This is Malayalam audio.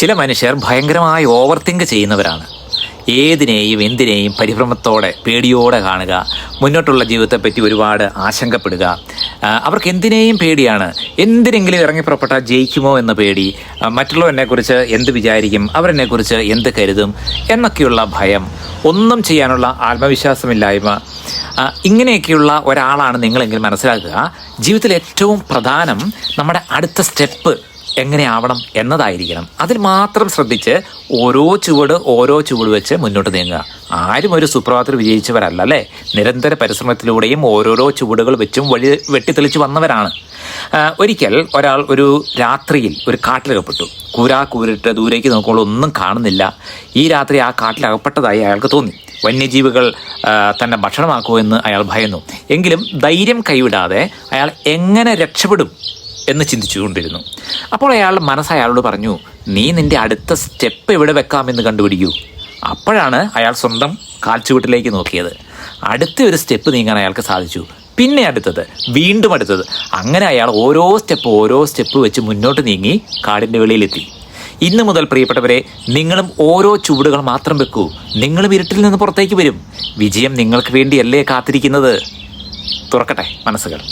ചില മനുഷ്യർ ഭയങ്കരമായി ഓവർ തിങ്ക് ചെയ്യുന്നവരാണ്. ഏതിനെയും എന്തിനേയും പരിഭ്രമത്തോടെ പേടിയോടെ കാണുക, മുന്നോട്ടുള്ള ജീവിതത്തെപ്പറ്റി ഒരുപാട് ആശങ്കപ്പെടുക. അവർക്ക് എന്തിനേയും പേടിയാണ്. എന്തിനെങ്കിലും ഇറങ്ങിപ്പുറപ്പെട്ടാൽ ജയിക്കുമോ എന്ന പേടി, മറ്റുള്ളവരെന്നെക്കുറിച്ച് എന്ത് വിചാരിക്കും, അവരെന്നെക്കുറിച്ച് എന്ത് കരുതും എന്നൊക്കെയുള്ള ഭയം, ഒന്നും ചെയ്യാനുള്ള ആത്മവിശ്വാസമില്ലായ്മ, ഇങ്ങനെയൊക്കെയുള്ള ഒരാളാണ് നിങ്ങളെങ്കിൽ മനസ്സിലാക്കുക, ജീവിതത്തിൽ ഏറ്റവും പ്രധാനം നമ്മുടെ അടുത്ത സ്റ്റെപ്പ് എങ്ങനെയാവണം എന്നതായിരിക്കണം. അതിൽ മാത്രം ശ്രദ്ധിച്ച് ഓരോ ചുവട് വെച്ച് മുന്നോട്ട് നീങ്ങുക. ആരും ഒരു സുപ്രഭാതത്തിൽ വിജയിച്ചവരല്ല അല്ലേ. നിരന്തര പരിശ്രമത്തിലൂടെയും ഓരോരോ ചുവടുകൾ വെച്ചും വെട്ടിത്തെളിച്ച് വന്നവരാണ്. ഒരിക്കൽ ഒരാൾ ഒരു രാത്രിയിൽ ഒരു കാട്ടിലകപ്പെട്ടു. കൂരിട്ട് ദൂരേക്ക് നോക്കുമ്പോൾ ഒന്നും കാണുന്നില്ല. ഈ രാത്രി ആ കാട്ടിലകപ്പെട്ടതായി അയാൾക്ക് തോന്നി. വന്യജീവികൾ തന്നെ ഭക്ഷണമാക്കുമോ എന്ന് അയാൾ ഭയന്നു. എങ്കിലും ധൈര്യം കൈവിടാതെ അയാൾ എങ്ങനെ രക്ഷപ്പെടും എന്ന് ചിന്തിച്ചുകൊണ്ടിരുന്നു. അപ്പോൾ അയാളുടെ മനസ്സ് അയാളോട് പറഞ്ഞു, നീ നിൻ്റെ അടുത്ത സ്റ്റെപ്പ് എവിടെ വെക്കാമെന്ന് കണ്ടുപിടിക്കൂ. അപ്പോഴാണ് അയാൾ സ്വന്തം കാൽച്ചുവട്ടിലേക്ക് നോക്കിയത്. അടുത്ത ഒരു സ്റ്റെപ്പ് നീങ്ങാൻ അയാൾക്ക് സാധിച്ചു. പിന്നെ അടുത്തത്, വീണ്ടും അടുത്തത്. അങ്ങനെ അയാൾ ഓരോ സ്റ്റെപ്പ് വെച്ച് മുന്നോട്ട് നീങ്ങി കാടിൻ്റെ വെളിയിലെത്തി. ഇന്ന് മുതൽ പ്രിയപ്പെട്ടവരെ, നിങ്ങളും ഓരോ ചുവടുകൾ മാത്രം വെക്കൂ. നിങ്ങളും ഇരുട്ടിൽ നിന്ന് പുറത്തേക്ക് വരും. വിജയം നിങ്ങൾക്ക് വേണ്ടിയല്ലേ കാത്തിരിക്കുന്നത്. തുറക്കട്ടെ മനസ്സുകൾ.